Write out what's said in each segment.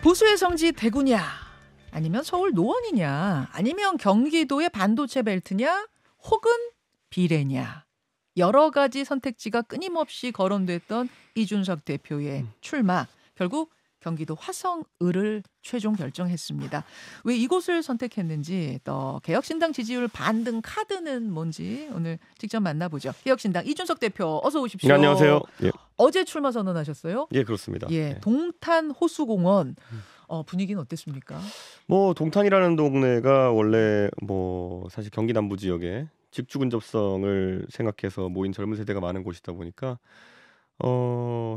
보수의 성지 대구냐, 아니면 서울 노원이냐, 아니면 경기도의 반도체 벨트냐, 혹은 비례냐. 여러 가지 선택지가 끊임없이 거론됐던 이준석 대표의 출마. 결국 경기도 화성을을 최종 결정했습니다. 왜 이곳을 선택했는지, 또 개혁신당 지지율 반등 카드는 뭔지 오늘 직접 만나보죠. 개혁신당 이준석 대표 어서 오십시오. 네, 안녕하세요. 예. 어제 출마 선언하셨어요? 예, 그렇습니다. 예, 예. 동탄 호수공원 분위기는 어땠습니까? 뭐 동탄이라는 동네가 원래 뭐 사실 경기 남부 지역에 직주 근접성을 생각해서 모인 젊은 세대가 많은 곳이다 보니까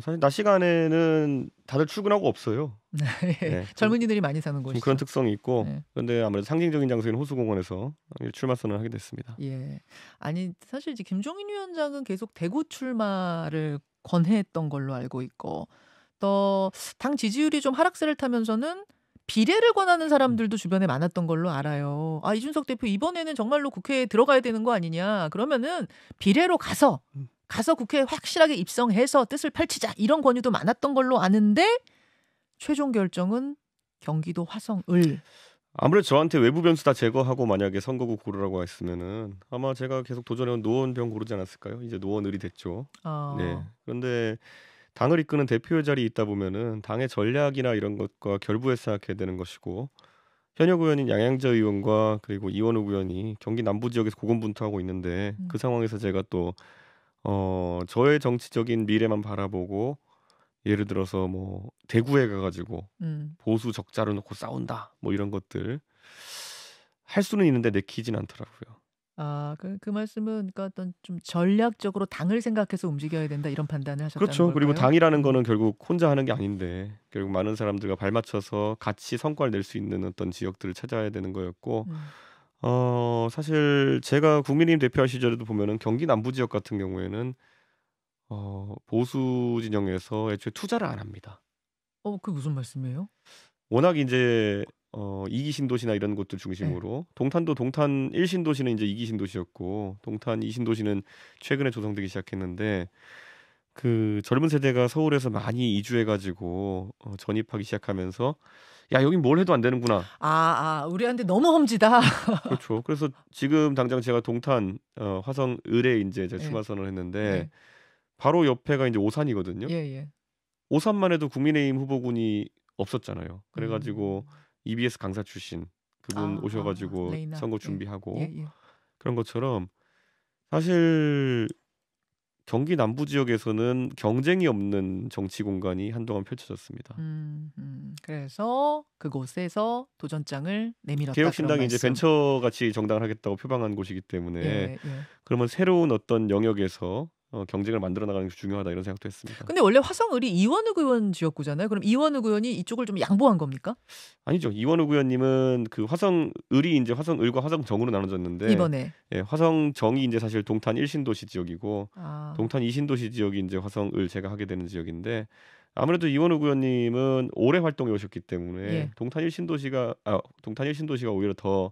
사실 낮 시간에는 다들 출근하고 없어요. 네. 젊은이들이 많이 사는 좀 곳이죠. 그런 특성이 있고 네. 그런데 아무래도 상징적인 장소인 호수공원에서 출마 선언을 하게 됐습니다. 예. 아니 사실 이제 김종인 위원장은 계속 대구 출마를 권해했던 걸로 알고 있고, 또 당 지지율이 좀 하락세를 타면서는 비례를 권하는 사람들도 주변에 많았던 걸로 알아요. 아, 이준석 대표 이번에는 정말로 국회에 들어가야 되는 거 아니냐. 그러면은 비례로 가서 국회에 확실하게 입성해서 뜻을 펼치자. 이런 권유도 많았던 걸로 아는데 최종 결정은 경기도 화성을. 아무래도 저한테 외부 변수 다 제거하고 만약에 선거구 고르라고 했으면은 아마 제가 계속 도전해온 노원병 고르지 않았을까요? 이제 노원을이 됐죠. 네. 그런데 당을 이끄는 대표의 자리에 있다 보면은 당의 전략이나 이런 것과 결부해서 생각해야 되는 것이고, 현역 의원인 양양자 의원과 그리고 이원욱 의원이 경기 남부 지역에서 고군분투하고 있는데 그 상황에서 제가 또 저의 정치적인 미래만 바라보고 예를 들어서 뭐 대구에 가가지고 보수 적자를 놓고 싸운다 뭐 이런 것들 할 수는 있는데 내키진 않더라고요. 아, 그 말씀은 그러니까 어떤 좀 전략적으로 당을 생각해서 움직여야 된다 이런 판단을 하셨다는 그렇죠. 걸까요? 그리고 당이라는 거는 결국 혼자 하는 게 아닌데 결국 많은 사람들과 발맞춰서 같이 성과를 낼 수 있는 어떤 지역들을 찾아야 되는 거였고, 사실 제가 국민의힘 대표할 시절에도 보면은 경기 남부 지역 같은 경우에는 보수 진영에서 애초에 투자를 안 합니다. 그게 무슨 말씀이에요? 워낙 이제 2기 신도시나 이런 곳들 중심으로 동탄도 동탄 1신도시는 이제 2기 신도시였고 동탄 2신도시는 최근에 조성되기 시작했는데 그 젊은 세대가 서울에서 많이 이주해가지고 전입하기 시작하면서 야 여긴 뭘 해도 안 되는구나. 우리한테 너무 험지다. 그렇죠. 그래서 지금 당장 제가 동탄 화성을에 이제 제가 예. 출마 선언을 했는데 예. 바로 옆에가 이제 오산이거든요. 예. 오산만 해도 국민의힘 후보군이 없었잖아요. 그래가지고 EBS 강사 출신 그분 오셔가지고 레이나. 선거 준비하고 예. 그런 것처럼 사실 경기 남부 지역에서는 경쟁이 없는 정치 공간이 한동안 펼쳐졌습니다. 그래서 그곳에서 도전장을 내밀었다. 개혁신당이 그런 이제 말씀. 벤처 같이 정당을 하겠다고 표방한 곳이기 때문에 예. 그러면 새로운 어떤 영역에서 경쟁을 만들어 나가는 게 중요하다 이런 생각도 했습니다. 근데 원래 화성을이 이원욱 의원 지역구잖아요. 그럼 이원욱 의원이 이쪽을 좀 양보한 겁니까? 아니죠. 이원욱 의원님은 그 화성을이 이제 화성을과 화성정으로 나눠졌는데 이번에. 예, 화성정이 이제 사실 동탄 1신도시 지역이고 동탄 2신도시 지역이 이제 화성을 제가 하게 되는 지역인데 아무래도 이원욱 의원님은 오래 활동해 오셨기 때문에 동탄 1신도시가 오히려 더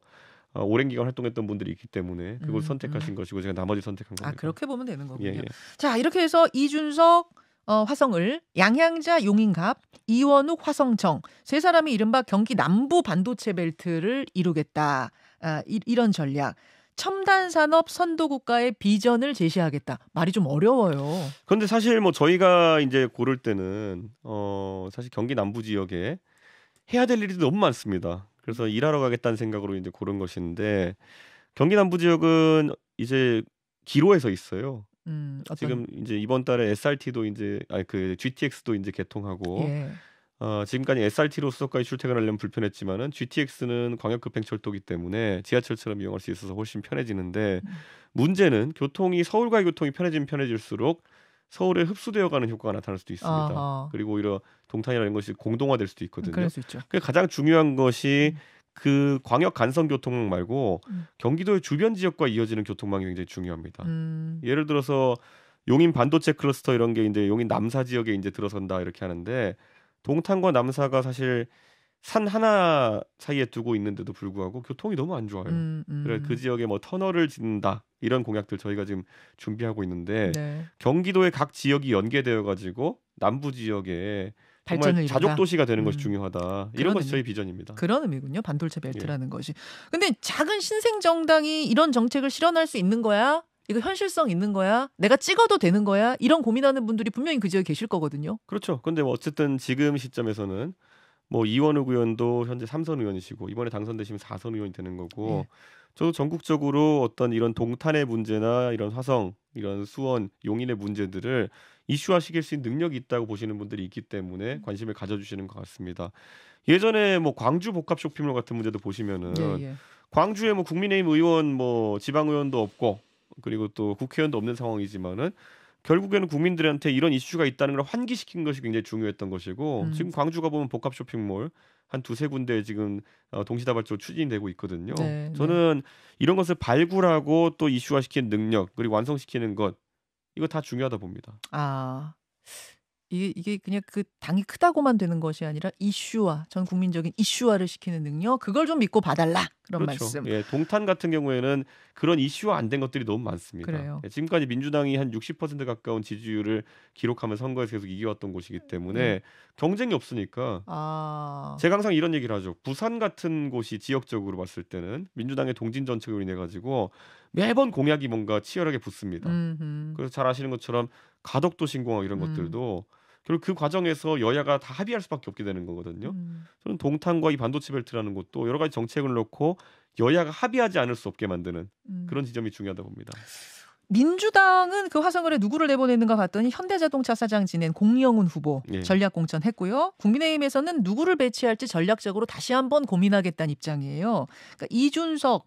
오랜 기간 활동했던 분들이 있기 때문에 그걸 선택하신 것이고 제가 나머지 선택한 겁니다. 그렇게 보면 되는 거군요. 예. 자, 이렇게 해서 이준석 화성을, 양양자 용인갑, 이원욱 화성정 세 사람이 이른바 경기 남부 반도체 벨트를 이루겠다. 이런 전략. 첨단 산업 선도 국가의 비전을 제시하겠다. 말이 좀 어려워요. 그런데 사실 뭐 저희가 이제 고를 때는 사실 경기 남부 지역에 해야 될 일이 너무 많습니다. 그래서 일하러 가겠다는 생각으로 이제 고른 것인데 경기 남부 지역은 이제 기로에 서 있어요. 지금 이제 이번 달에 SRT도 이제 그 GTX도 이제 개통하고 지금까지 SRT로 수도까지 출퇴근하려면 불편했지만은 GTX는 광역급행철도기 때문에 지하철처럼 이용할 수 있어서 훨씬 편해지는데 문제는 교통이 서울과의 교통이 편해지면 편해질수록 서울에 흡수되어가는 효과가 나타날 수도 있습니다. 그리고 오히려 동탄이라는 것이 공동화될 수도 있거든요. 그럴 수 있죠. 가장 중요한 것이 그 광역 간선 교통망 말고 경기도의 주변 지역과 이어지는 교통망이 굉장히 중요합니다. 예를 들어서 용인 반도체 클러스터 이런 게 이제 용인 남사 지역에 이제 들어선다 이렇게 하는데 동탄과 남사가 사실 산 하나 사이에 두고 있는데도 불구하고 교통이 너무 안 좋아요. 그래서 그 지역에 뭐 터널을 짓는다 이런 공약들 저희가 지금 준비하고 있는데 경기도의 각 지역이 연계되어 가지고 남부 지역에 발전을 정말 자족 이룬다. 도시가 되는 것이 중요하다. 이런 그런 것이 의미. 저희 비전입니다. 그런 의미군요. 반도체 예. 벨트라는 것이. 근데 작은 신생 정당이 이런 정책을 실현할 수 있는 거야? 이거 현실성 있는 거야? 내가 찍어도 되는 거야? 이런 고민하는 분들이 분명히 그 지역에 계실 거거든요. 그렇죠. 근데 뭐 어쨌든 지금 시점에서는 뭐 이원욱 의원도 현재 3선 의원이시고 이번에 당선되시면 4선 의원이 되는 거고 예. 저도 전국적으로 어떤 이런 동탄의 문제나 이런 화성, 이런 수원, 용인의 문제들을 이슈화시킬 수 있는 능력이 있다고 보시는 분들이 있기 때문에 관심을 가져주시는 것 같습니다. 예전에 뭐 광주 복합 쇼핑몰 같은 문제도 보시면은 예. 광주에 뭐 국민의힘 의원 뭐 지방 의원도 없고 그리고 또 국회의원도 없는 상황이지만은 결국에는 국민들한테 이런 이슈가 있다는 걸 환기시킨 것이 굉장히 중요했던 것이고 지금 광주가 보면 복합 쇼핑몰 한 두세 군데 지금 동시다발적으로 추진되고 있거든요. 네, 저는 이런 것을 발굴하고 또 이슈화시키는 능력 그리고 완성시키는 것 이거 다 중요하다 봅니다. 아, 이게 그냥 그 당이 크다고만 되는 것이 아니라 이슈화, 전 국민적인 이슈화를 시키는 능력, 그걸 좀 믿고 봐달라 그런 그렇죠. 말씀. 예, 동탄 같은 경우에는 그런 이슈화 안 된 것들이 너무 많습니다. 그래요. 예, 지금까지 민주당이 한 60% 가까운 지지율을 기록하며 선거에서 계속 이겨왔던 곳이기 때문에 경쟁이 없으니까 아, 제가 항상 이런 얘기를 하죠. 부산 같은 곳이 지역적으로 봤을 때는 민주당의 동진 정책으로 인해 가지고 매번 공약이 뭔가 치열하게 붙습니다. 그래서 잘 아시는 것처럼 가덕도 신공항 이런 것들도 결국 그 과정에서 여야가 다 합의할 수밖에 없게 되는 거거든요. 저는 동탄과 이 반도체 벨트라는 것도 여러 가지 정책을 놓고 여야가 합의하지 않을 수 없게 만드는 그런 지점이 중요하다 봅니다. 민주당은 그 화성을에 누구를 내보내는가 봤더니 현대자동차 사장 지낸 공영훈 후보 예. 전략 공천했고요. 국민의힘에서는 누구를 배치할지 전략적으로 다시 한번 고민하겠다는 입장이에요. 그러니까 이준석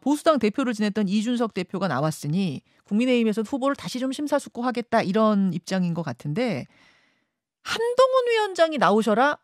보수당 대표를 지냈던 이준석 대표가 나왔으니 국민의힘에서 후보를 다시 좀 심사숙고하겠다 이런 입장인 것 같은데 한동훈 위원장이 나오셔라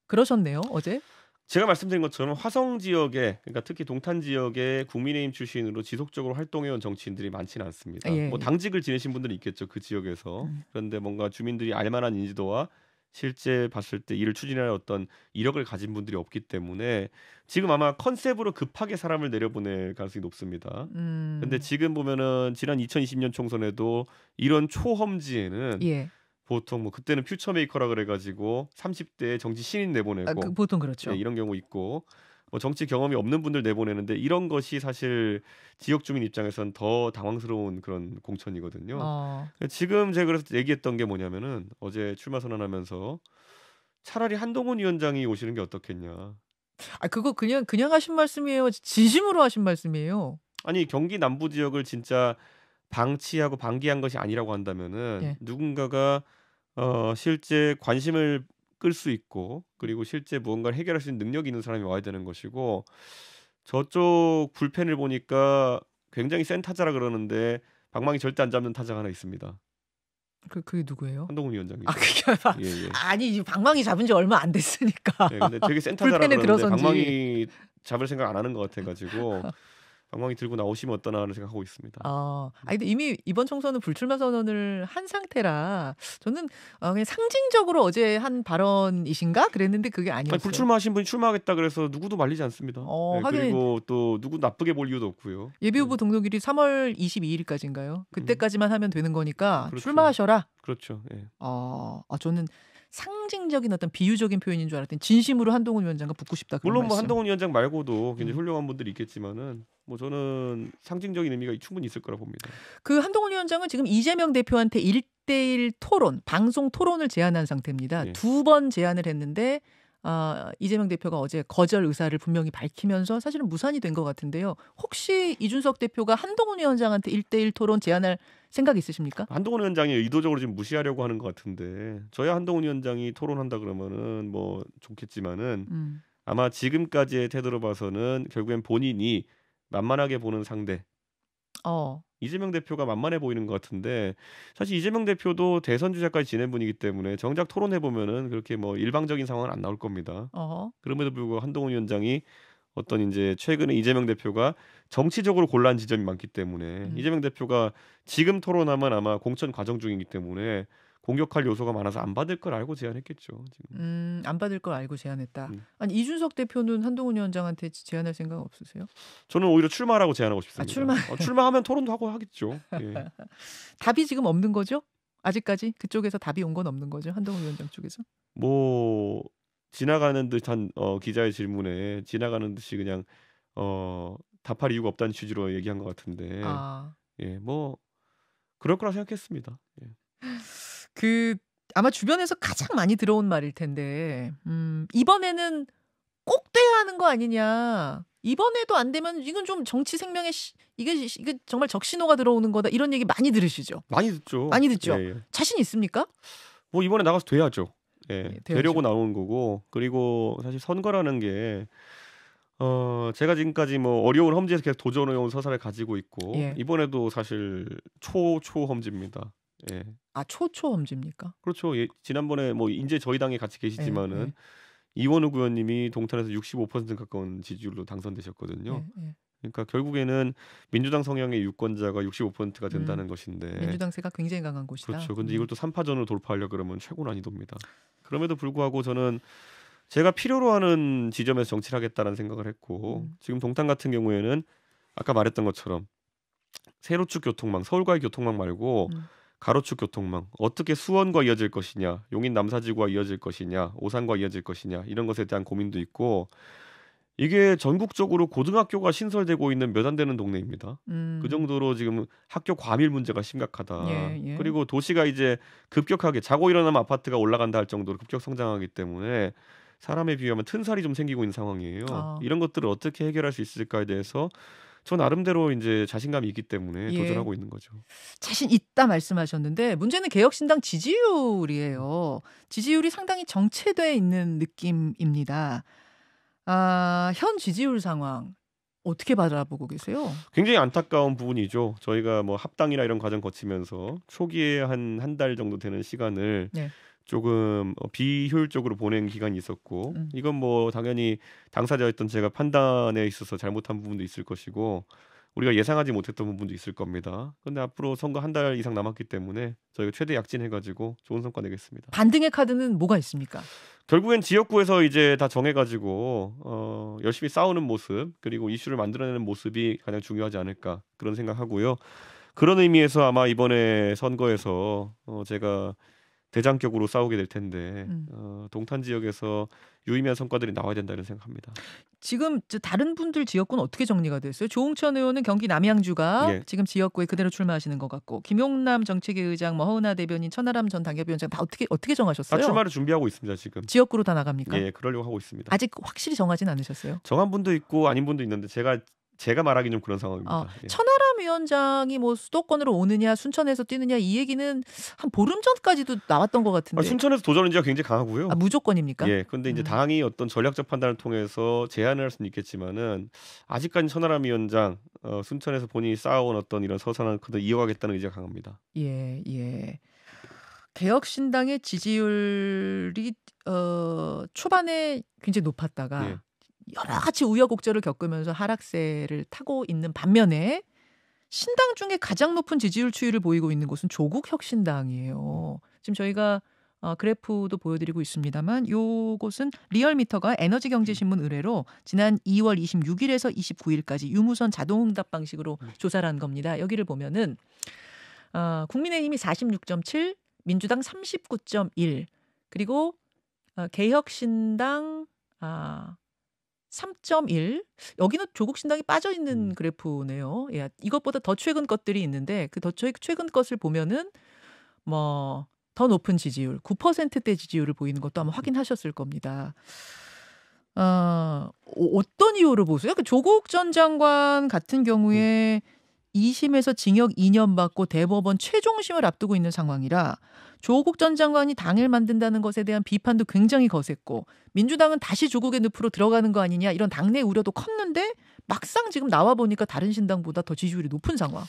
그러셨네요 어제. 제가 말씀드린 것처럼 화성 지역에 그러니까 특히 동탄 지역에 국민의힘 출신으로 지속적으로 활동해온 정치인들이 많지는 않습니다. 예, 뭐 당직을 지내신 분들은 있겠죠 그 지역에서. 그런데 뭔가 주민들이 알만한 인지도와 실제 봤을 때 이를 추진할 어떤 이력을 가진 분들이 없기 때문에 지금 아마 컨셉으로 급하게 사람을 내려보낼 가능성이 높습니다. 근데 지금 보면은 지난 2020년 총선에도 이런 초험지에는 예. 보통 뭐 그때는 퓨처메이커라 그래가지고 30대 정치 신인 내보내고 보통 그렇죠. 네, 이런 경우 있고 뭐 정치 경험이 없는 분들 내보내는데 이런 것이 사실 지역 주민 입장에선 더 당황스러운 그런 공천이거든요. 지금 제가 그래서 얘기했던 게 뭐냐면은 어제 출마 선언하면서 차라리 한동훈 위원장이 오시는 게 어떻겠냐. 그거 그냥 하신 말씀이에요. 진심으로 하신 말씀이에요. 아니 경기 남부 지역을 진짜 방치하고 방기한 것이 아니라고 한다면은 예. 누군가가 실제 관심을 끌 수 있고 그리고 실제 무언가를 해결할 수 있는 능력이 있는 사람이 와야 되는 것이고 저쪽 불펜을 보니까 굉장히 센 타자라 그러는데 방망이 절대 안 잡는 타자가 하나 있습니다. 그게 누구예요? 한동훈 위원장이죠. 그게 예. 아니 방망이 잡은 지 얼마 안 됐으니까. 네, 근데 되게 센 타자라 불펜에 그러는데 들어선지. 방망이 잡을 생각 안 하는 것 같아가지고 방망이 들고 나오시면 어떠나 하는 생각하고 있습니다. 근데 이미 이번 총선은 불출마 선언을 한 상태라 저는 그냥 상징적으로 어제 한 발언이신가 그랬는데 그게 아니었어요. 불출마하신 분이 출마하겠다 그래서 누구도 말리지 않습니다. 네, 그리고 또 누구 나쁘게 볼 이유도 없고요. 예비후보 등록일이 3월 22일까지인가요? 그때까지만 하면 되는 거니까 그렇죠. 출마하셔라. 그렇죠. 예. 저는 상징적인 어떤 비유적인 표현인 줄 알았더니 진심으로 한동훈 위원장과 붙고 싶다. 그런 물론 뭐 말씀. 한동훈 위원장 말고도 굉장히 훌륭한 분들이 있겠지만은 뭐 저는 상징적인 의미가 충분히 있을 거라 봅니다. 그 한동훈 위원장은 지금 이재명 대표한테 1대1 토론, 방송 토론을 제안한 상태입니다. 예. 2번 제안을 했는데 이재명 대표가 어제 거절 의사를 분명히 밝히면서 사실은 무산이 된 것 같은데요. 혹시 이준석 대표가 한동훈 위원장한테 1대1 토론 제안할 생각 있으십니까? 한동훈 위원장이 의도적으로 지금 무시하려고 하는 것 같은데 저야 한동훈 위원장이 토론한다 그러면은 뭐 좋겠지만은 아마 지금까지의 태도로 봐서는 결국엔 본인이 만만하게 보는 상대 이재명 대표가 만만해 보이는 것 같은데 사실 이재명 대표도 대선 주자까지 지낸 분이기 때문에 정작 토론해 보면은 그렇게 뭐 일방적인 상황은 안 나올 겁니다. 그럼에도 불구하고 한동훈 위원장이 어떤 이제 최근에 이재명 대표가 정치적으로 곤란 지점이 많기 때문에 이재명 대표가 지금 토론하면 아마 공천 과정 중이기 때문에 공격할 요소가 많아서 안 받을 걸 알고 제안했겠죠. 지금. 안 받을 걸 알고 제안했다. 아니 이준석 대표는 한동훈 위원장한테 제안할 생각 없으세요? 저는 오히려 출마라고 제안하고 싶습니다. 출마. 출마하면 토론도 하고 하겠죠. 예. 답이 지금 없는 거죠? 아직까지 그쪽에서 답이 온 건 없는 거죠. 한동훈 위원장 쪽에서. 뭐 지나가는 듯한 기자의 질문에 지나가는 듯이 그냥 답할 이유가 없다는 취지로 얘기한 것 같은데 아, 예, 뭐 그럴 거라 생각했습니다. 예. 그 아마 주변에서 가장 많이 들어온 말일 텐데 이번에는 꼭 돼야 하는 거 아니냐. 이번에도 안 되면 이건 좀 정치 생명에 이게 정말 적신호가 들어오는 거다. 이런 얘기 많이 들으시죠? 많이 듣죠. 많이 듣죠? 예, 예. 자신 있습니까? 뭐 이번에 나가서 돼야죠. 예, 예, 돼야죠. 되려고 나오는 거고 그리고 사실 선거라는 게 제가 지금까지 뭐 어려운 험지에서 계속 도전해온 서사를 가지고 있고 예. 이번에도 사실 초험지입니다. 예. 아, 초험지입니까? 그렇죠. 예, 지난번에 뭐 이제 저희 당에 같이 계시지만은 예. 이원우 의원님이 동탄에서 65% 가까운 지지율로 당선되셨거든요. 예. 그러니까 결국에는 민주당 성향의 유권자가 65%가 된다는 것인데 민주당세가 굉장히 강한 곳이다. 그렇죠. 근데 이걸 또 3파전으로 돌파하려 그러면 최고 난이도입니다. 그럼에도 불구하고 저는 제가 필요로 하는 지점에서 정치를 하겠다는 생각을 했고 지금 동탄 같은 경우에는 아까 말했던 것처럼 세로축 교통망, 서울과의 교통망 말고 가로축 교통망 어떻게 수원과 이어질 것이냐, 용인 남사지구와 이어질 것이냐, 오산과 이어질 것이냐 이런 것에 대한 고민도 있고 이게 전국적으로 고등학교가 신설되고 있는 몇 안 되는 동네입니다. 그 정도로 지금 학교 과밀 문제가 심각하다. 예. 그리고 도시가 이제 급격하게 자고 일어나면 아파트가 올라간다 할 정도로 급격 성장하기 때문에 사람에 비하면 튼살이 좀 생기고 있는 상황이에요. 아. 이런 것들을 어떻게 해결할 수 있을까에 대해서 저 나름대로 이제 자신감이 있기 때문에 예. 도전하고 있는 거죠. 자신 있다 말씀하셨는데 문제는 개혁신당 지지율이에요. 지지율이 상당히 정체돼 있는 느낌입니다. 아, 현 지지율 상황 어떻게 바라보고 계세요? 굉장히 안타까운 부분이죠. 저희가 뭐 합당이나 이런 과정 거치면서 초기에 한 달 정도 되는 시간을 네. 조금 비효율적으로 보낸 기간이 있었고 이건 뭐 당연히 당사자였던 제가 판단에 있어서 잘못한 부분도 있을 것이고 우리가 예상하지 못했던 부분도 있을 겁니다. 그런데 앞으로 선거 한 달 이상 남았기 때문에 저희가 최대 약진해가지고 좋은 성과 내겠습니다. 반등의 카드는 뭐가 있습니까? 결국엔 지역구에서 이제 다 정해가지고 열심히 싸우는 모습 그리고 이슈를 만들어내는 모습이 가장 중요하지 않을까 그런 생각하고요. 그런 의미에서 아마 이번에 선거에서 제가 대장격으로 싸우게 될 텐데 동탄 지역에서 유의미한 성과들이 나와야 된다는 생각합니다. 지금 다른 분들 지역구는 어떻게 정리가 됐어요? 조홍천 의원은 경기 남양주가 예. 지금 지역구에 그대로 출마하시는 것 같고 김용남 정책위 의장, 뭐 허은하 대변인, 천하람 전 당협위원장 다 어떻게 정하셨어요? 다 출마를 준비하고 있습니다. 지금. 지역구로 다 나갑니까? 예, 그러려고 하고 있습니다. 아직 확실히 정하진 않으셨어요? 정한 분도 있고 아닌 분도 있는데 제가 말하기 좀 그런 상황입니다. 예. 천하람 위원장이 뭐 수도권으로 오느냐 순천에서 뛰느냐 이 얘기는 한 보름 전까지도 나왔던 것 같은데. 순천에서 도전 의지가 굉장히 강하고요. 무조건입니까? 예, 근데 이제 당이 어떤 전략적 판단을 통해서 제안을 할 수는 있겠지만은 아직까지 천하람 위원장 순천에서 본인이 쌓아온 어떤 이런 서산을 그대로 이어가겠다는 의지가 강합니다. 예. 개혁신당의 지지율이 초반에 굉장히 높았다가 예. 여러 가지 우여곡절을 겪으면서 하락세를 타고 있는 반면에 신당 중에 가장 높은 지지율 추이를 보이고 있는 곳은 조국혁신당이에요. 지금 저희가 그래프도 보여드리고 있습니다만 요곳은 리얼미터가 에너지경제신문 의뢰로 지난 2월 26일에서 29일까지 유무선 자동응답 방식으로 조사를 한 겁니다. 여기를 보면은 국민의힘이 46.7, 민주당 39.1, 그리고 개혁신당 3.1. 여기는 조국신당이 빠져있는 그래프네요. 예, 이것보다 더 최근 것들이 있는데 그 더 최근 것을 보면은 뭐 더 높은 지지율, 9%대 지지율을 보이는 것도 아마 확인하셨을 겁니다. 어떤 이유로 보세요? 조국 전 장관 같은 경우에 2심에서 징역 2년 받고 대법원 최종심을 앞두고 있는 상황이라 조국 전 장관이 당을 만든다는 것에 대한 비판도 굉장히 거셌고 민주당은 다시 조국의 늪으로 들어가는 거 아니냐 이런 당내 우려도 컸는데 막상 지금 나와 보니까 다른 신당보다 더 지지율이 높은 상황.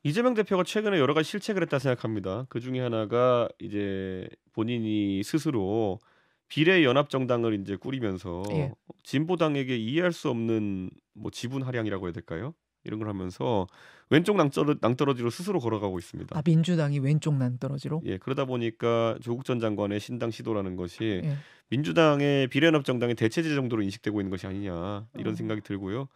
이재명 대표가 최근에 여러 가지 실책을 했다 생각합니다. 그 중에 하나가 이제 본인이 스스로 비례연합정당을 이제 꾸리면서 예. 진보당에게 이해할 수 없는 뭐 지분 할양이라고 해야 될까요? 이런 걸 하면서 왼쪽 낭떠러지로 스스로 걸어가고 있습니다. 민주당이 왼쪽 낭떠러지로? 예, 그러다 보니까 조국 전 장관의 신당 시도라는 것이 예. 민주당의 비례연합정당의 대체제 정도로 인식되고 있는 것이 아니냐 이런 생각이 들고요.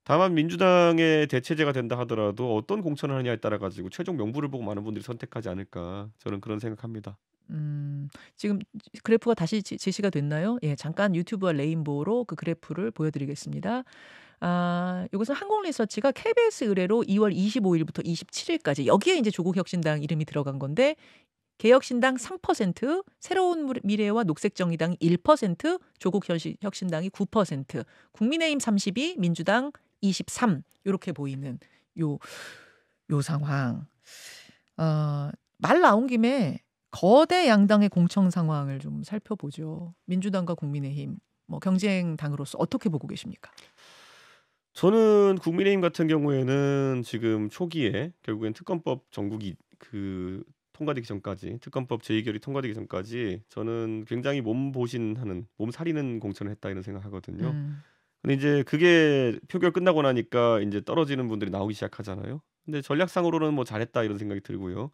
다만 민주당의 대체제가 된다 하더라도 어떤 공천을 하느냐에 따라 가지고 최종 명부를 보고 많은 분들이 선택하지 않을까 저는 그런 생각합니다. 지금 그래프가 다시 제시가 됐나요? 예, 잠깐 유튜브와 레인보우로 그 그래프를 보여드리겠습니다. 이것은 한국리서치가 KBS 의뢰로 2월 25일부터 27일까지 여기에 이제 조국혁신당 이름이 들어간 건데 개혁신당 3%, 새로운 미래와 녹색정의당 1%, 조국혁신당이 9%, 국민의힘 32, 민주당 23 이렇게 보이는 요 상황. 말 나온 김에 거대 양당의 공청 상황을 좀 살펴보죠. 민주당과 국민의힘 뭐 경쟁당으로서 어떻게 보고 계십니까? 저는 국민의힘 같은 경우에는 지금 초기에 결국엔 특검법 전국이 통과되기 전까지 특검법 제2결이 통과되기 전까지 저는 굉장히 몸보신하는 몸살이는 공천을 했다 이런 생각하거든요. 음, 근데 이제 그게 표결 끝나고 나니까 이제 떨어지는 분들이 나오기 시작하잖아요. 근데 전략상으로는 뭐 잘했다 이런 생각이 들고요.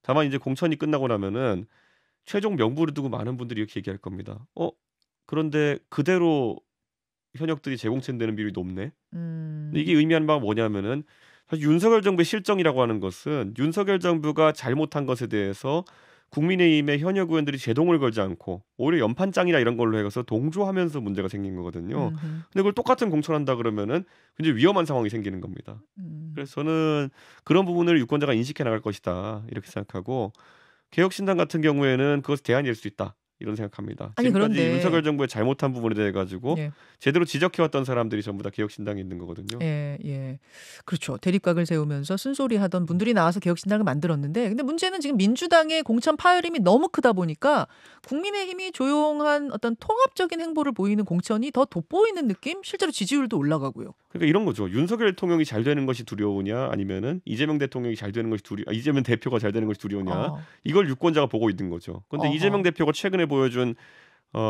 다만 이제 공천이 끝나고 나면은 최종 명부를 두고 많은 분들이 이렇게 얘기할 겁니다. 그런데 그대로 현역들이 재공천되는 비율이 높네. 근데 이게 음, 의미하는 바가 뭐냐면은 사실 윤석열 정부의 실정이라고 하는 것은 윤석열 정부가 잘못한 것에 대해서 국민의힘의 현역 의원들이 제동을 걸지 않고 오히려 연판장이나 이런 걸로 해서 동조하면서 문제가 생긴 거거든요. 음, 근데 그걸 똑같은 공천한다 그러면은 굉장히 위험한 상황이 생기는 겁니다. 음. 그래서 저는 그런 부분을 유권자가 인식해 나갈 것이다 이렇게 생각하고 개혁신당 같은 경우에는 그것이 대안이 될 수 있다 이런 생각합니다. 아니 지금까지 그런데 윤석열 정부의 잘못한 부분에 대해 가지고 예. 제대로 지적해왔던 사람들이 전부 다 개혁신당에 있는 거거든요. 예, 예. 그렇죠. 대립각을 세우면서 쓴소리 하던 분들이 나와서 개혁신당을 만들었는데 근데 문제는 지금 민주당의 공천 파열음이 너무 크다 보니까 국민의힘이 조용한 어떤 통합적인 행보를 보이는 공천이 더 돋보이는 느낌? 실제로 지지율도 올라가고요. 그러니까 이런 거죠. 윤석열 대통령이 잘 되는 것이 두려우냐 아니면은 이재명 대통령이 잘 되는 것이 이재명 대표가 잘 되는 것이 두려우냐 어. 이걸 유권자가 보고 있는 거죠. 그런데 이재명 어허. 대표가 최근에 보여준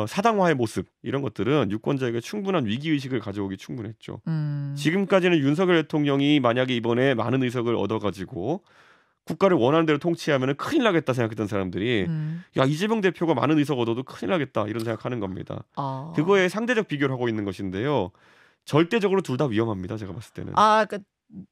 사당화의 모습 이런 것들은 유권자에게 충분한 위기 의식을 가져오기 충분했죠. 음. 지금까지는 윤석열 대통령이 만약에 이번에 많은 의석을 얻어가지고 국가를 원하는 대로 통치하면 큰일 나겠다 생각했던 사람들이 음. 야 이재명 대표가 많은 의석 얻어도 큰일 나겠다 이런 생각하는 겁니다. 아. 그거에 상대적 비교를 하고 있는 것인데요. 절대적으로 둘 다 위험합니다. 제가 봤을 때는. 그러니까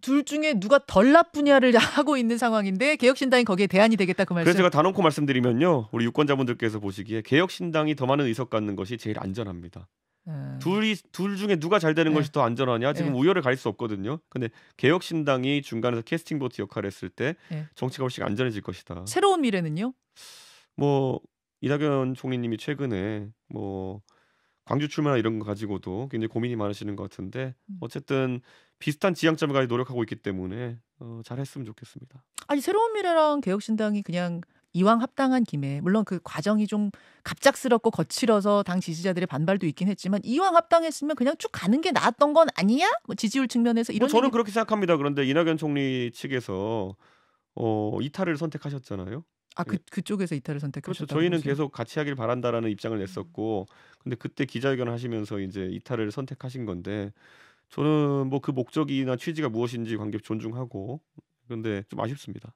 둘 중에 누가 덜 나쁘냐를 하고 있는 상황인데 개혁신당이 거기에 대안이 되겠다 그 그래서 말씀. 제가 단언코 말씀드리면요. 우리 유권자분들께서 보시기에 개혁신당이 더 많은 의석 갖는 것이 제일 안전합니다. 음. 둘 중에 누가 잘 되는 예. 것이 더 안전하냐? 지금 예. 우열을 가릴 수 없거든요. 근데 개혁신당이 중간에서 캐스팅 보트 역할을 했을 때 예. 정치가 훨씬 안전해질 것이다. 새로운 미래는요? 뭐 이낙연 총리님이 최근에 뭐 광주 출마나 이런 거 가지고도 굉장히 고민이 많으시는 것 같은데 음. 어쨌든 비슷한 지향점을 가지고 노력하고 있기 때문에 잘했으면 좋겠습니다. 아니 새로운 미래랑 개혁신당이 그냥 이왕 합당한 김에 물론 그 과정이 좀 갑작스럽고 거칠어서 당 지지자들의 반발도 있긴 했지만 이왕 합당했으면 그냥 쭉 가는 게 나았던 건 아니야? 뭐 지지율 측면에서 뭐 이런 저는 얘기. 그렇게 생각합니다. 그런데 이낙연 총리 측에서 이탈을 선택하셨잖아요. 예. 그쪽에서 이탈을 그렇죠. 선택하셨다고 저희는 보세요. 계속 같이 하길 바란다라는 입장을 냈었고 근데 그때 기자회견을 하시면서 이제 이탈을 선택하신 건데 저는 뭐 그 목적이나 취지가 무엇인지 관계 존중하고 그런데 좀 아쉽습니다.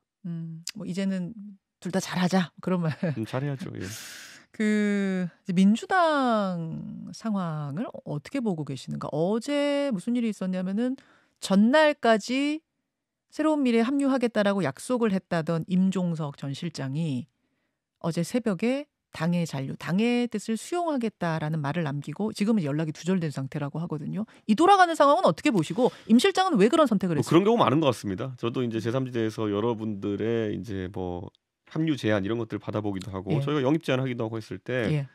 뭐 이제는 둘 다 잘하자 그런 말. 잘해야죠. 예. 이제 민주당 상황을 어떻게 보고 계시는가? 어제 무슨 일이 있었냐면은 전날까지 새로운 미래에 합류하겠다라고 약속을 했다던 임종석 전 실장이 어제 새벽에 당의 잔류, 당의 뜻을 수용하겠다라는 말을 남기고 지금은 연락이 두절된 상태라고 하거든요. 이 돌아가는 상황은 어떻게 보시고 임 실장은 왜 그런 선택을 뭐 했어요? 그런 경우 많은 것 같습니다. 저도 이제 제3지대에서 여러분들의 이제 뭐 합류 제안 이런 것들을 받아보기도 하고 예, 저희가 영입 제안하기도 하고 했을 때 예.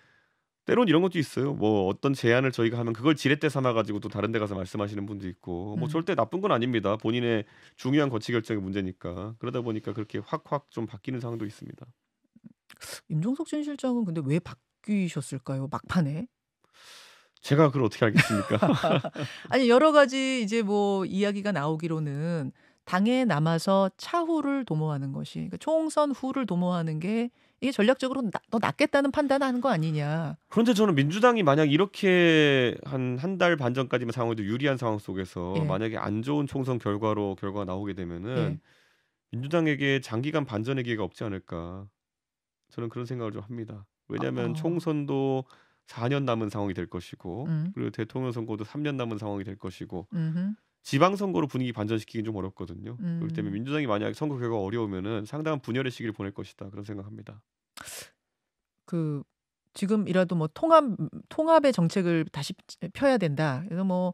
때론 이런 것도 있어요. 뭐 어떤 제안을 저희가 하면 그걸 지렛대 삼아 가지고 또 다른 데 가서 말씀하시는 분도 있고 뭐 음. 절대 나쁜 건 아닙니다. 본인의 중요한 거취 결정의 문제니까. 그러다 보니까 그렇게 확확 좀 바뀌는 상황도 있습니다. 임종석 전 실장은 근데 왜 바뀌셨을까요? 막판에? 제가 그걸 어떻게 알겠습니까? 아니 여러 가지 이제 뭐 이야기가 나오기로는 당에 남아서 차후를 도모하는 것이 그러니까 총선 후를 도모하는 게 이게 전략적으로 더 낫겠다는 판단하는 거 아니냐. 그런데 저는 민주당이 만약 이렇게 한 달 반 전까지만 상황에도 유리한 상황 속에서 예, 만약에 안 좋은 총선 결과가 나오게 예. 되면은 민주당에게 장기간 반전의 기회가 없지 않을까. 저는 그런 생각을 좀 합니다. 왜냐하면 어, 총선도 4년 남은 상황이 될 것이고 음, 그리고 대통령 선거도 3년 남은 상황이 될 것이고 음, 지방선거로 분위기 반전시키긴 좀 어렵거든요. 그렇기 때문에 음. 민주당이 만약 선거 결과가 어려우면은 상당한 분열의 시기를 보낼 것이다. 그런 생각합니다. 그 지금이라도 뭐 통합의 정책을 다시 펴야 된다. 그래서 뭐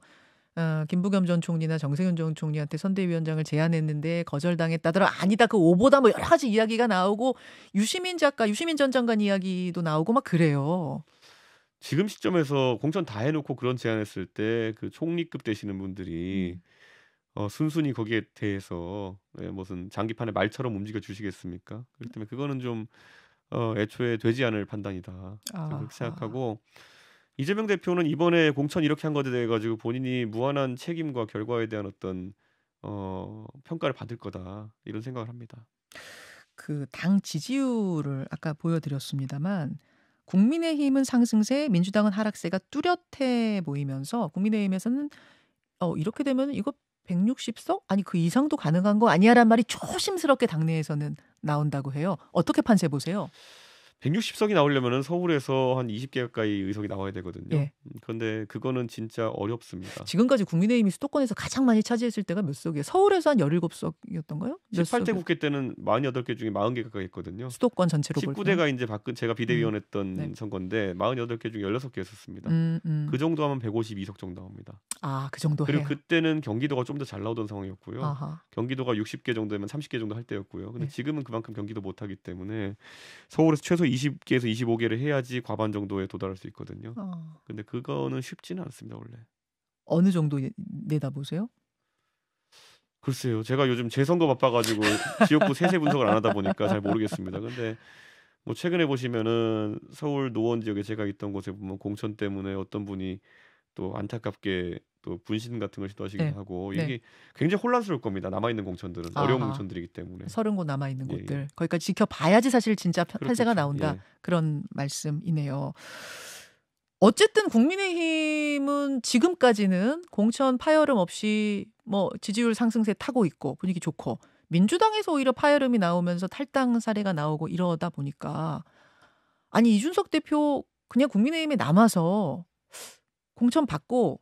김부겸 전 총리나 정세균 전 총리한테 선대위원장을 제안했는데 거절당했다더라. 아니다. 그 오보다 뭐 여러 가지 이야기가 나오고 유시민 전 장관 이야기도 나오고 막 그래요. 지금 시점에서 공천 다 해놓고 그런 제안했을 때 그 총리급 되시는 분들이 음. 순순히 거기에 대해서 무슨 장기판에 말처럼 움직여 주시겠습니까? 그렇기 때문에 그거는 좀 애초에 되지 않을 판단이다. 저는 그렇게 아하. 생각하고 이재명 대표는 이번에 공천 이렇게 한 것에 대해 가지고 본인이 무한한 책임과 결과에 대한 어떤 평가를 받을 거다 이런 생각을 합니다. 그 당 지지율을 아까 보여드렸습니다만 국민의힘은 상승세, 민주당은 하락세가 뚜렷해 보이면서 국민의힘에서는 이렇게 되면 이거 160석? 아니 그 이상도 가능한 거 아니야란 말이 조심스럽게 당내에서는 나온다고 해요. 어떻게 판세 보세요? 160석이 나오려면은 서울에서 한 20개 가까이 의석이 나와야 되거든요. 예. 그런데 그거는 진짜 어렵습니다. 지금까지 국민의힘이 수도권에서 가장 많이 차지했을 때가 몇 석이에요? 서울에서 한 17석이었던가요? 몇 18대 석이? 국회 때는 48개 중에 40개 가까이 했거든요. 수도권 전체로 볼 때요? 19대가 이제 제가 비대위원 했던 네. 선거인데 48개 중에 16개였었습니다. 그 정도 하면 152석 정도 나옵니다. 아, 그 정도 그리고 해요. 그때는 경기도가 좀 더 잘 나오던 상황이었고요. 아하. 경기도가 60개 정도면 30개 정도 할 때였고요. 근데 네. 지금은 그만큼 경기도 못 하기 때문에 서울에서 최소 20개에서 25개를 해야지 과반 정도에 도달할 수 있거든요. 근데 그거는 쉽지는 않습니다, 원래. 어느 정도 내다보세요? 글쎄요. 제가 요즘 재선거 바빠가지고 지역구 세세 분석을 안 하다 보니까 잘 모르겠습니다. 근데 뭐 최근에 보시면은 서울 노원 지역에 제가 있던 곳에 보면 공천 때문에 어떤 분이 또 안타깝게 또 분신 같은 걸 시도하시기도 네. 하고 네. 이게 굉장히 혼란스러울 겁니다. 남아있는 공천들은 어려운 아하. 공천들이기 때문에. 30곳 남아있는 예, 곳들. 예. 거기까지 지켜봐야지 사실 진짜 판세가 그렇겠죠. 나온다. 예. 그런 말씀이네요. 어쨌든 국민의힘은 지금까지는 공천 파열음 없이 뭐 지지율 상승세 타고 있고 분위기 좋고 민주당에서 오히려 파열음이 나오면서 탈당 사례가 나오고 이러다 보니까 아니 이준석 대표 그냥 국민의힘에 남아서 공천 받고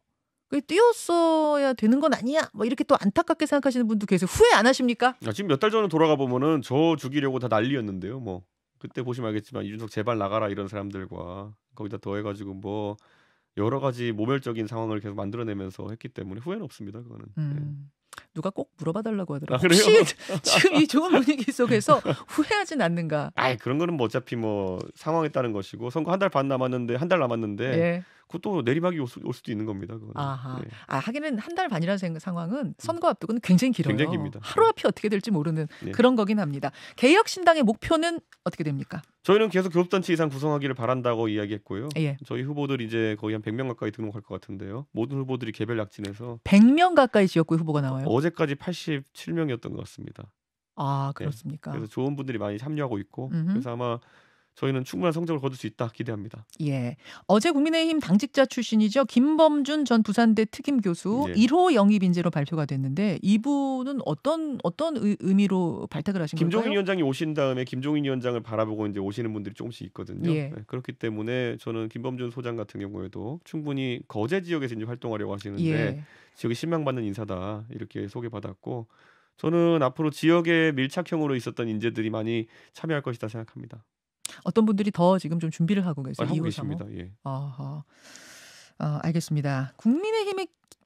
그게 뛰었어야 되는 건 아니야? 뭐 이렇게 또 안타깝게 생각하시는 분도 계세요. 후회 안 하십니까? 지금 몇 달 전에 돌아가 보면은 저 죽이려고 다 난리였는데요. 뭐 그때 보시면 알겠지만 이준석 제발 나가라 이런 사람들과 거기다 더해가지고 뭐 여러 가지 모멸적인 상황을 계속 만들어내면서 했기 때문에 후회는 없습니다. 그거는. 누가 꼭 물어봐 달라고 하더라고요. 그래요? 혹시 지금 이 좋은 분위기 속에서 후회하진 않는가? 그런 거는 뭐 어차피 뭐 상황에 따른 것이고 선거 한 달 반 남았는데 한 달 남았는데 예. 그것도 내리막이 올 수도 있는 겁니다. 그거는. 아하. 예. 하기는 한 달 반이라는 상황은 선거 앞두고는 굉장히 길어요. 굉장히 깁니다. 하루 앞이 어떻게 될지 모르는 예. 그런 거긴 합니다. 개혁신당의 목표는 어떻게 됩니까? 저희는 계속 교섭단체 이상 구성하기를 바란다고 이야기했고요. 예. 저희 후보들 이제 거의 한 100명 가까이 등록할 것 같은데요. 모든 후보들이 개별 약진해서 100명 가까이 지역구 후보가 나와요. 어제까지 87명이었던 것 같습니다. 아, 그렇습니까? 그래서 좋은 분들이 많이 참여하고 있고 음흠. 그래서 아마 저희는 충분한 성적을 거둘 수 있다 기대합니다. 예. 어제 국민의힘 당직자 출신이죠. 김범준 전 부산대 특임 교수 예. 1호 영입 인재로 발표가 됐는데 이분은 어떤 의미로 발탁을 하신 김종인 걸까요? 위원장이 오신 다음에 김종인 위원장을 바라보고 이제 오시는 분들이 조금씩 있거든요. 예. 그렇기 때문에 저는 김범준 소장 같은 경우에도 충분히 거제 지역에서 이제 활동하려고 하시는데 예. 지역에 신망받는 인사다 이렇게 소개받았고 저는 앞으로 지역의 밀착형으로 있었던 인재들이 많이 참여할 것이다 생각합니다. 어떤 분들이 더 지금 좀 준비를 하고 계세요. 하고 2호, 3호. 계십니다. 예. 아하. 알겠습니다. 국민의힘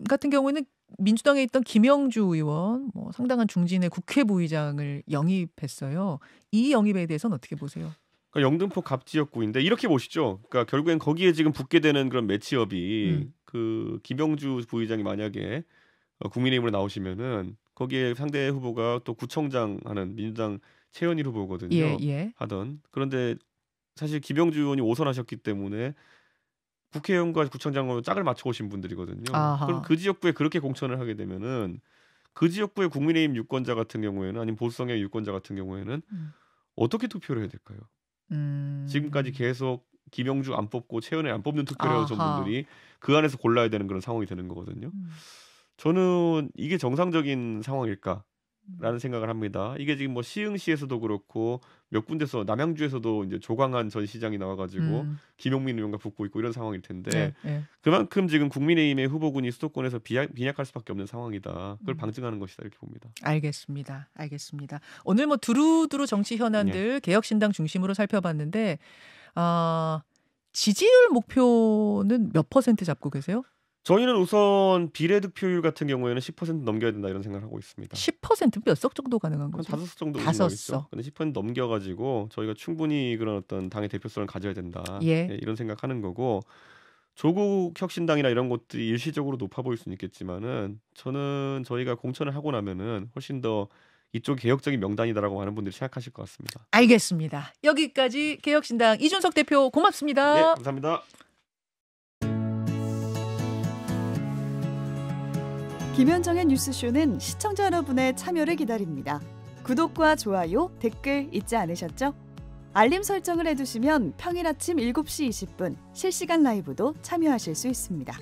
같은 경우에는 민주당에 있던 김영주 의원, 뭐 상당한 중진의 국회 부의장을 영입했어요. 이 영입에 대해서는 어떻게 보세요? 그러니까 영등포 갑 지역구인데 이렇게 보시죠. 그러니까 결국엔 거기에 지금 붙게 되는 그런 매치업이 그 김영주 부의장이 만약에 국민의힘으로 나오시면은 거기에 상대 후보가 또 구청장 하는 민주당 최현일 후보거든요. 예. 하던 그런데 사실 김영주 의원이 오선하셨기 때문에 국회의원과 구청장으로 짝을 맞춰 오신 분들이거든요. 아하. 그럼 그 지역구에 그렇게 공천을 하게 되면은 그 지역구의 국민의힘 유권자 같은 경우에는 아니면 보수성의 유권자 같은 경우에는 어떻게 투표를 해야 될까요? 지금까지 계속 김영주 안 뽑고 최현일 안 뽑는 투표를 해오신 분들이 그 안에서 골라야 되는 그런 상황이 되는 거거든요. 저는 이게 정상적인 상황일까라는 생각을 합니다. 이게 지금 뭐 시흥시에서도 그렇고 몇 군데서 남양주에서도 이제 조광한 전 시장이 나와가지고 김용민 의원과 붙고 있고 이런 상황일 텐데 그만큼 지금 국민의힘의 후보군이 수도권에서 빈약할 수밖에 없는 상황이다. 그걸 방증하는 것이다 이렇게 봅니다. 알겠습니다. 오늘 뭐 두루두루 정치 현안들 개혁신당 중심으로 살펴봤는데 지지율 목표는 몇 % 잡고 계세요? 저희는 우선 비례득표율 같은 경우에는 10% 넘겨야 된다 이런 생각을 하고 있습니다. 10% 몇 석 정도 가능한 거죠? 5석 정도 5석. 근데 10% 넘겨가지고 저희가 충분히 그런 어떤 당의 대표성을 가져야 된다. 이런 생각하는 거고 조국 혁신당이나 이런 것들이 일시적으로 높아 보일 수는 있겠지만은 저는 저희가 공천을 하고 나면은 훨씬 더 이쪽 개혁적인 명단이다라고 많은 분들이 생각하실 것 같습니다. 알겠습니다. 여기까지 개혁신당 이준석 대표 고맙습니다. 네, 감사합니다. 김현정의 뉴스쇼는 시청자 여러분의 참여를 기다립니다. 구독과 좋아요, 댓글 잊지 않으셨죠? 알림 설정을 해두시면 평일 아침 7시 20분 실시간 라이브도 참여하실 수 있습니다.